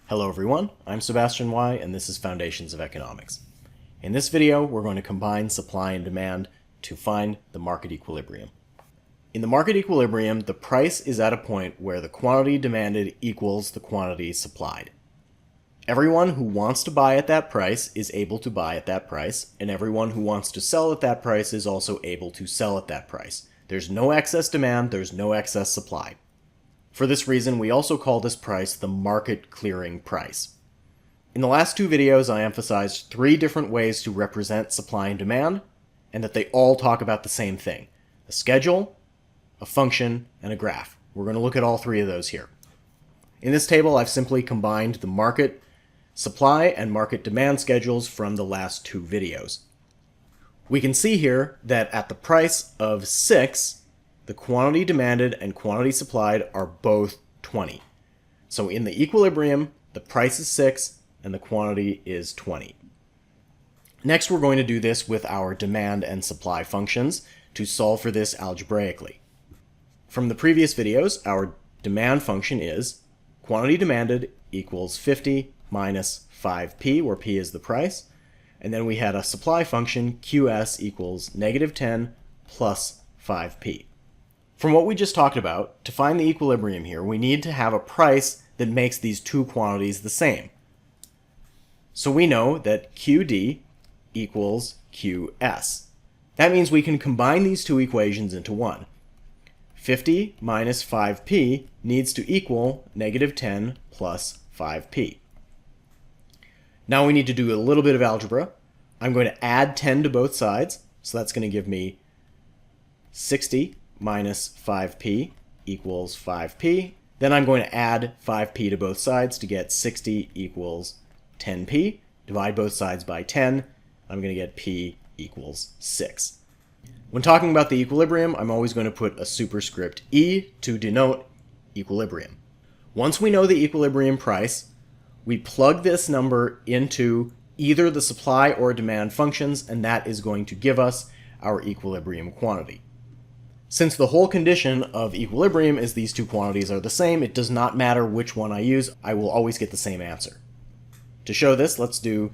Hello everyone, I'm Sebastian Y, and this is Foundations of Economics. In this video, we're going to combine supply and demand to find the market equilibrium. In the market equilibrium, the price is at a point where the quantity demanded equals the quantity supplied. Everyone who wants to buy at that price is able to buy at that price, and everyone who wants to sell at that price is also able to sell at that price. There's no excess demand, there's no excess supply. For this reason, we also call this price the market clearing price. In the last two videos, I emphasized three different ways to represent supply and demand, and that they all talk about the same thing: a schedule, a function, and a graph. We're going to look at all three of those here. In this table, I've simply combined the market supply and market demand schedules from the last two videos. We can see here that at the price of 6, the quantity demanded and quantity supplied are both 20. So in the equilibrium, the price is 6 and the quantity is 20. Next, we're going to do this with our demand and supply functions to solve for this algebraically. From the previous videos, our demand function is quantity demanded equals 50 minus 5p, where p is the price. And then we had a supply function, qs equals negative 10 plus 5p. From what we just talked about, to find the equilibrium here, we need to have a price that makes these two quantities the same. So we know that QD equals QS. That means we can combine these two equations into one. 50 minus 5p needs to equal negative 10 plus 5p. Now we need to do a little bit of algebra. I'm going to add 10 to both sides, so that's going to give me 60 minus 5p equals 5p. Then I'm going to add 5p to both sides to get 60 equals 10p. Divide both sides by 10. I'm going to get p equals 6. When talking about the equilibrium, I'm always going to put a superscript e to denote equilibrium. Once we know the equilibrium price, we plug this number into either the supply or demand functions, and that is going to give us our equilibrium quantity. Since the whole condition of equilibrium is these two quantities are the same, it does not matter which one I use, I will always get the same answer. To show this, let's do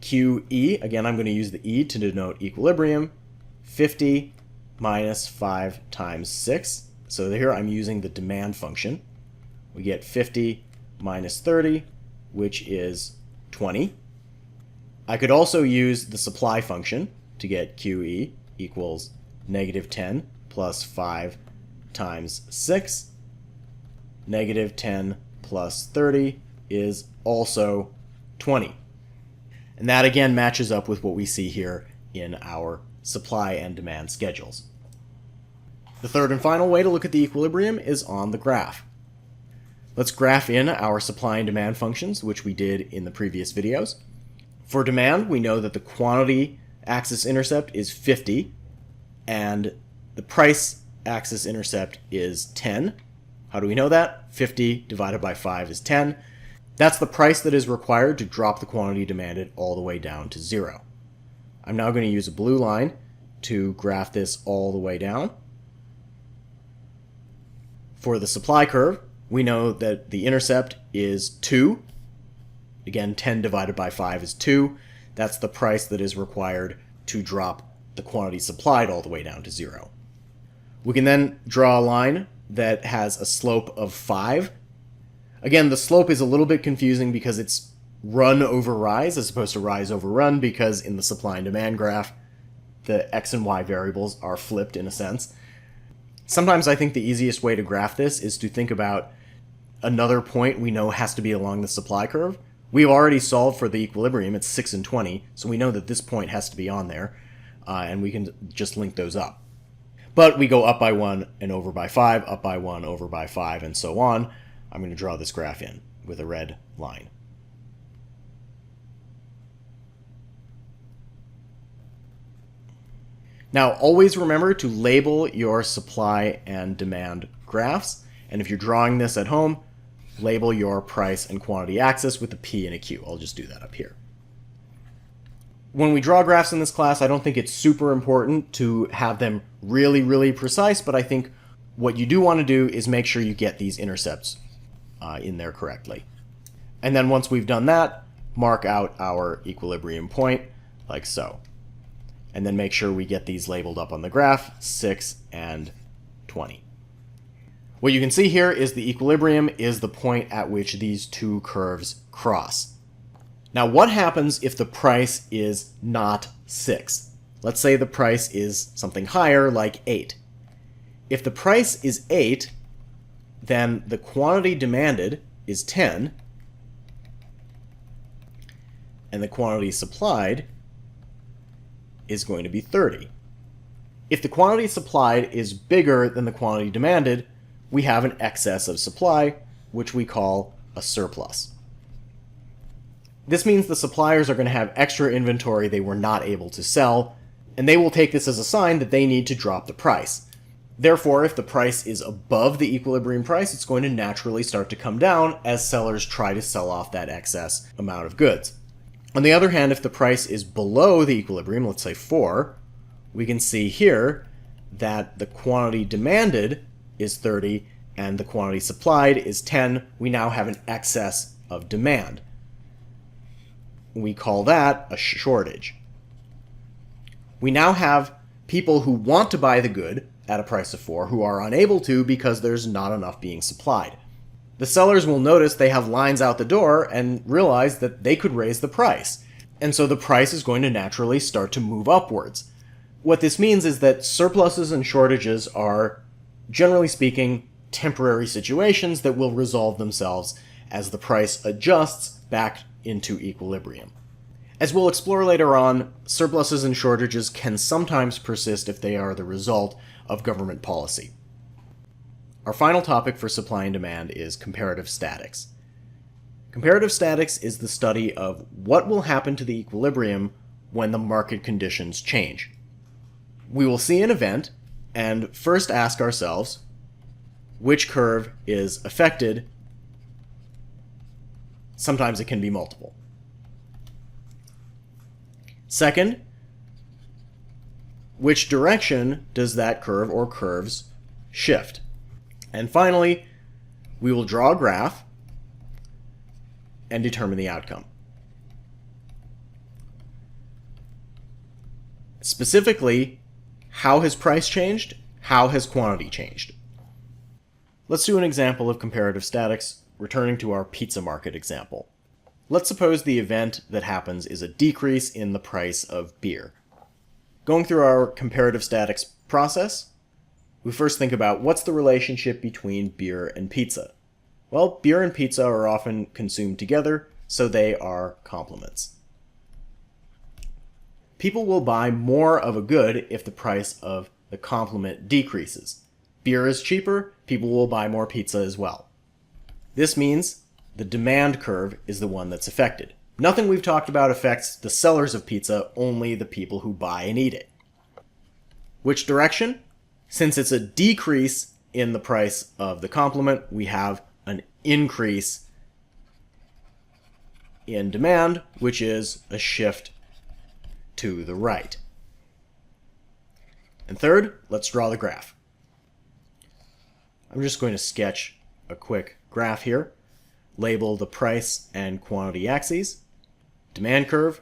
QE. Again, I'm going to use the E to denote equilibrium. 50 minus 5 times 6. So here I'm using the demand function. We get 50 minus 30, which is 20. I could also use the supply function to get QE equals negative 10 plus 5 times 6. Negative 10 plus 30 is also 20. And that again matches up with what we see here in our supply and demand schedules. The third and final way to look at the equilibrium is on the graph. Let's graph in our supply and demand functions, which we did in the previous videos. For demand, we know that the quantity axis intercept is 50, and the price axis intercept is 10. How do we know that? 50 divided by 5 is 10. That's the price that is required to drop the quantity demanded all the way down to 0. I'm now going to use a blue line to graph this all the way down. For the supply curve, we know that the intercept is 2. Again, 10 divided by 5 is 2. That's the price that is required to drop the quantity supplied all the way down to 0. We can then draw a line that has a slope of 5. Again, the slope is a little bit confusing because it's run over rise as opposed to rise over run, because in the supply and demand graph, the x and y variables are flipped in a sense. Sometimes I think the easiest way to graph this is to think about another point we know has to be along the supply curve. We've already solved for the equilibrium, it's 6 and 20, so we know that this point has to be on there, and we can just link those up. But we go up by 1 and over by 5, up by 1, over by 5, and so on. I'm going to draw this graph in with a red line. Now, always remember to label your supply and demand graphs, and if you're drawing this at home, label your price and quantity axis with a P and a Q. I'll just do that up here. When we draw graphs in this class, I don't think it's super important to have them really, really precise, but I think what you do want to do is make sure you get these intercepts in there correctly. And then once we've done that, mark out our equilibrium point like so. And then make sure we get these labeled up on the graph, 6 and 20. What you can see here is the equilibrium is the point at which these two curves cross. Now what happens if the price is not 6? Let's say the price is something higher, like 8. If the price is 8, then the quantity demanded is 10, and the quantity supplied is going to be 30. If the quantity supplied is bigger than the quantity demanded, we have an excess of supply, which we call a surplus. This means the suppliers are going to have extra inventory they were not able to sell, and they will take this as a sign that they need to drop the price. Therefore, if the price is above the equilibrium price, it's going to naturally start to come down as sellers try to sell off that excess amount of goods. On the other hand, if the price is below the equilibrium, let's say 4, we can see here that the quantity demanded is 30 and the quantity supplied is 10. We now have an excess of demand. We call that a shortage. We now have people who want to buy the good at a price of 4 who are unable to because there's not enough being supplied. The sellers will notice they have lines out the door and realize that they could raise the price. And so the price is going to naturally start to move upwards. What this means is that surpluses and shortages are, generally speaking, temporary situations that will resolve themselves as the price adjusts back into equilibrium. As we'll explore later on, surpluses and shortages can sometimes persist if they are the result of government policy. Our final topic for supply and demand is comparative statics. Comparative statics is the study of what will happen to the equilibrium when the market conditions change. We will see an event and first ask ourselves which curve is affected. Sometimes it can be multiple. Second, which direction does that curve or curves shift? And finally, we will draw a graph and determine the outcome. Specifically, how has price changed? How has quantity changed? Let's do an example of comparative statics, returning to our pizza market example. Let's suppose the event that happens is a decrease in the price of beer. Going through our comparative statics process, we first think about what's the relationship between beer and pizza. Well, beer and pizza are often consumed together, so they are complements. People will buy more of a good if the price of the complement decreases. Beer is cheaper, people will buy more pizza as well. This means the demand curve is the one that's affected. Nothing we've talked about affects the sellers of pizza, only the people who buy and eat it. Which direction? Since it's a decrease in the price of the complement, we have an increase in demand, which is a shift to the right. And third, let's draw the graph. I'm just going to sketch a quick graph here. Label the price and quantity axes, demand curve,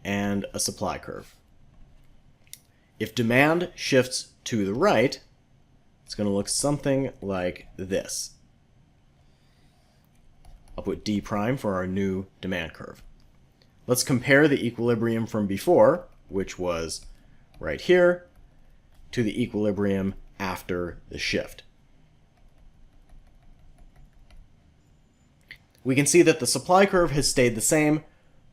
and a supply curve. If demand shifts to the right, it's going to look something like this. I'll put D prime for our new demand curve. Let's compare the equilibrium from before, which was right here, to the equilibrium after the shift. We can see that the supply curve has stayed the same,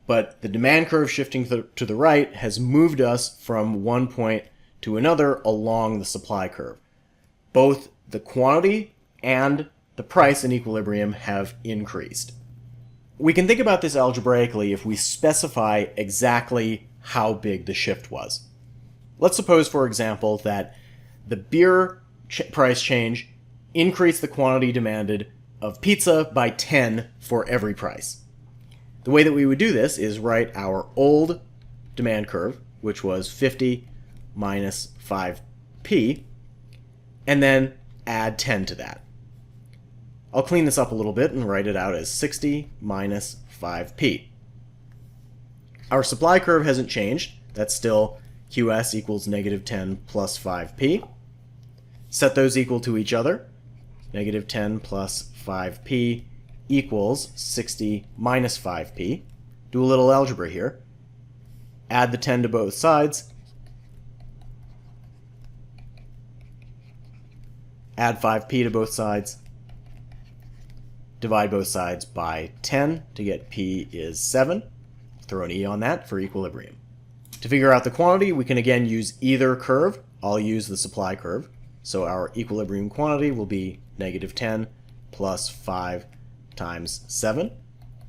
but the demand curve shifting to the right has moved us from one point to another along the supply curve. Both the quantity and the price in equilibrium have increased. We can think about this algebraically if we specify exactly how big the shift was. Let's suppose, for example, that the beer price change increased the quantity demanded of pizza by 10 for every price. The way that we would do this is write our old demand curve, which was 50 minus 5p, and then add 10 to that. I'll clean this up a little bit and write it out as 60 minus 5p. Our supply curve hasn't changed. That's still QS equals negative 10 plus 5p. Set those equal to each other. Negative 10 plus 5p equals 60 minus 5p. Do a little algebra here. Add the 10 to both sides. Add 5p to both sides. Divide both sides by 10 to get p is 7. Throw an e on that for equilibrium. To figure out the quantity, we can again use either curve. I'll use the supply curve. So our equilibrium quantity will be negative 10 plus 5 times 7.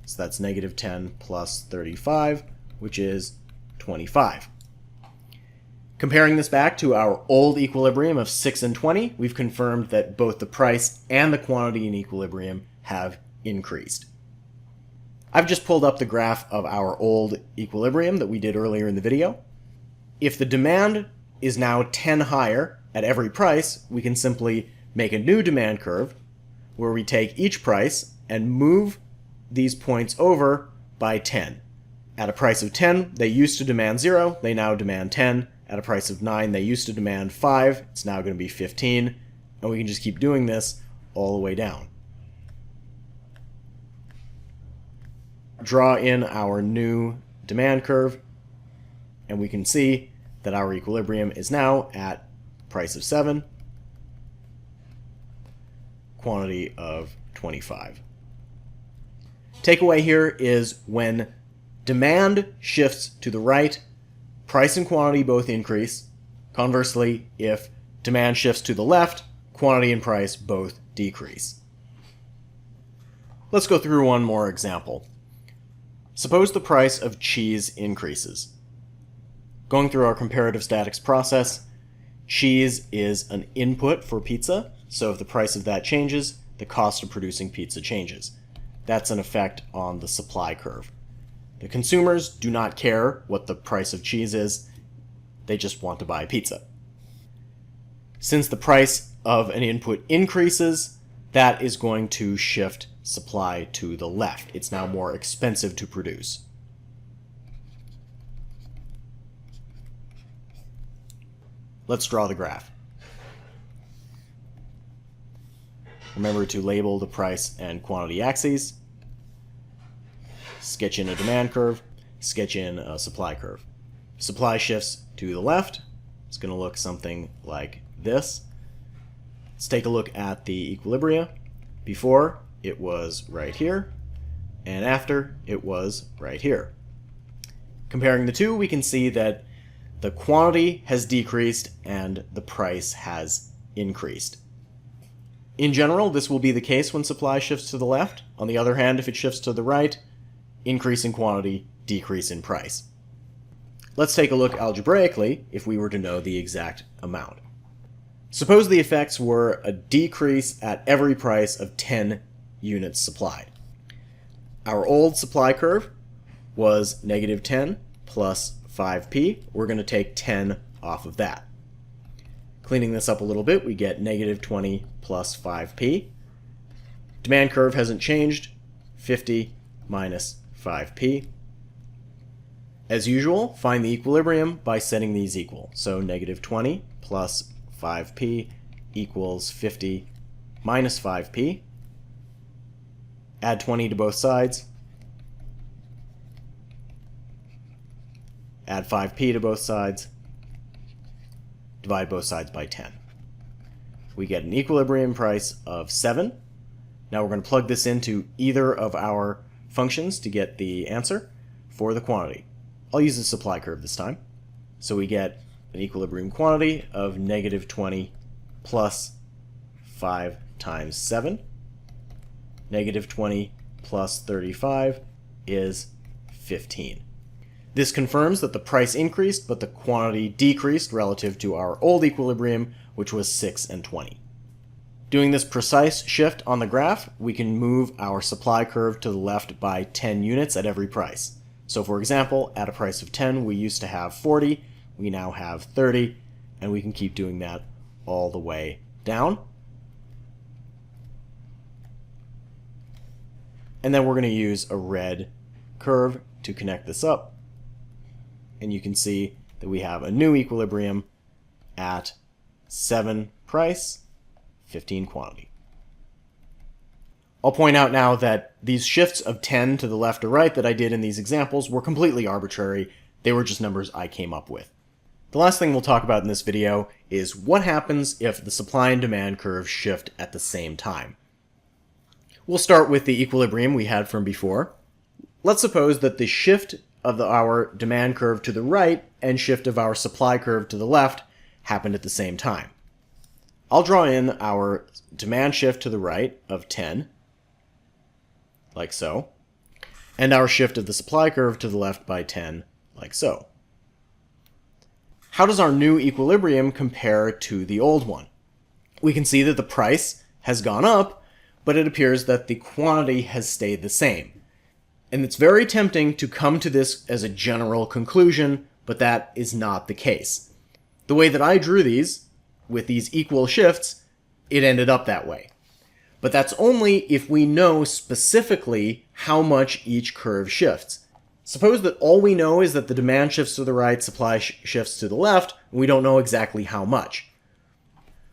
So that's negative 10 plus 35, which is 25. Comparing this back to our old equilibrium of 6 and 20, we've confirmed that both the price and the quantity in equilibrium have increased. I've just pulled up the graph of our old equilibrium that we did earlier in the video. If the demand is now 10 higher at every price, we can simply make a new demand curve where we take each price and move these points over by 10. At a price of 10, they used to demand 0, they now demand 10. At a price of 9, they used to demand 5, it's now going to be 15, and we can just keep doing this all the way down. Draw in our new demand curve, and we can see that our equilibrium is now at price of 7, quantity of 25. Takeaway here is when demand shifts to the right, price and quantity both increase. Conversely, if demand shifts to the left, quantity and price both decrease. Let's go through one more example. Suppose the price of cheese increases. Going through our comparative statics process, cheese is an input for pizza, so if the price of that changes, the cost of producing pizza changes. That's an effect on the supply curve. The consumers do not care what the price of cheese is, they just want to buy pizza. Since the price of an input increases, that is going to shift supply to the left. It's now more expensive to produce. Let's draw the graph. Remember to label the price and quantity axes. Sketch in a demand curve, sketch in a supply curve. Supply shifts to the left. It's going to look something like this. Let's take a look at the equilibria. Before, it was right here, and after, it was right here. Comparing the two, we can see that the quantity has decreased and the price has increased. In general, this will be the case when supply shifts to the left. On the other hand, if it shifts to the right, increase in quantity, decrease in price. Let's take a look algebraically if we were to know the exact amount. Suppose the effects were a decrease at every price of 10 units supplied. Our old supply curve was negative 10 plus 5p. We're going to take 10 off of that. Cleaning this up a little bit, we get negative 20 plus 5p. Demand curve hasn't changed, 50 minus 5p. As usual, find the equilibrium by setting these equal. So negative 20 plus 5p equals 50 minus 5p. Add 20 to both sides. Add 5p to both sides. Divide both sides by 10. We get an equilibrium price of 7. Now we're going to plug this into either of our functions to get the answer for the quantity. I'll use the supply curve this time. So we get an equilibrium quantity of negative 20 plus 5 times 7. Negative 20 plus 35 is 15. This confirms that the price increased, but the quantity decreased relative to our old equilibrium, which was 6 and 20. Doing this precise shift on the graph, we can move our supply curve to the left by 10 units at every price. So for example, at a price of 10, we used to have 40, we now have 30, and we can keep doing that all the way down. And then we're going to use a red curve to connect this up. And you can see that we have a new equilibrium at 7 price, 15 quantity. I'll point out now that these shifts of 10 to the left or right that I did in these examples were completely arbitrary. They were just numbers I came up with. The last thing we'll talk about in this video is what happens if the supply and demand curves shift at the same time. We'll start with the equilibrium we had from before. Let's suppose that the shift of our demand curve to the right and shift of our supply curve to the left happened at the same time. I'll draw in our demand shift to the right of 10, like so, and our shift of the supply curve to the left by 10, like so. How does our new equilibrium compare to the old one? We can see that the price has gone up, but it appears that the quantity has stayed the same. And it's very tempting to come to this as a general conclusion, but that is not the case. The way that I drew these, with these equal shifts, it ended up that way. But that's only if we know specifically how much each curve shifts. Suppose that all we know is that the demand shifts to the right, supply shifts to the left, and we don't know exactly how much.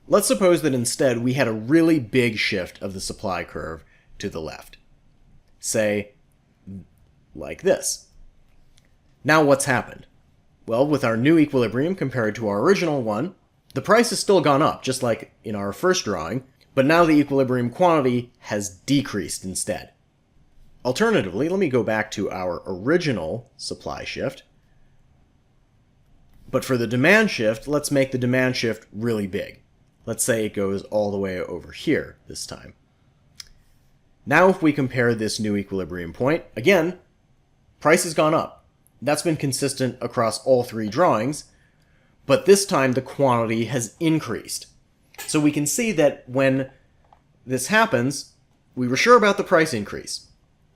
Let's suppose that instead we had a really big shift of the supply curve to the left. Say, like this. Now what's happened? Well, with our new equilibrium compared to our original one, the price has still gone up, just like in our first drawing, but now the equilibrium quantity has decreased instead. Alternatively, let me go back to our original supply shift. But for the demand shift, let's make the demand shift really big. Let's say it goes all the way over here this time. Now if we compare this new equilibrium point, again, price has gone up. That's been consistent across all three drawings, but this time the quantity has increased. So we can see that when this happens, we were sure about the price increase,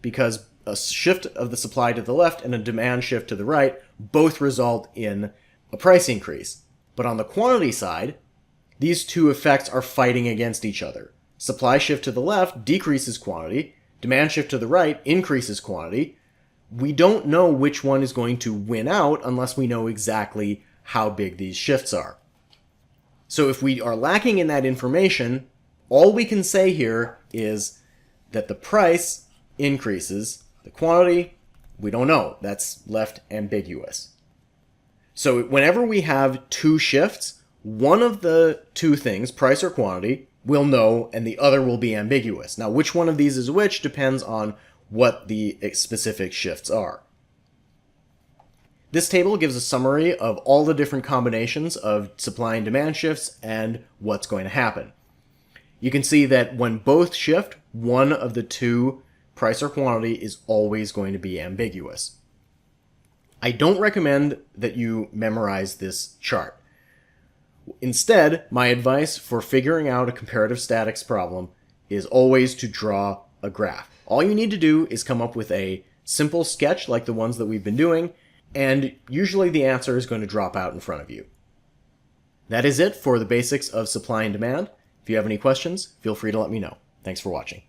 because a shift of the supply to the left and a demand shift to the right both result in a price increase. But on the quantity side, these two effects are fighting against each other. Supply shift to the left decreases quantity, demand shift to the right increases quantity. We don't know which one is going to win out unless we know exactly how big these shifts are. So if we are lacking in that information, all we can say here is that the price increases, the quantity, we don't know. That's left ambiguous. So whenever we have two shifts, one of the two things, price or quantity, we'll know and the other will be ambiguous. Now, which one of these is which depends on what the specific shifts are. This table gives a summary of all the different combinations of supply and demand shifts and what's going to happen. You can see that when both shift, one of the two, price or quantity, is always going to be ambiguous. I don't recommend that you memorize this chart. Instead, my advice for figuring out a comparative statics problem is always to draw a graph. All you need to do is come up with a simple sketch like the ones that we've been doing, and usually the answer is going to drop out in front of you. That is it for the basics of supply and demand. If you have any questions, feel free to let me know. Thanks for watching.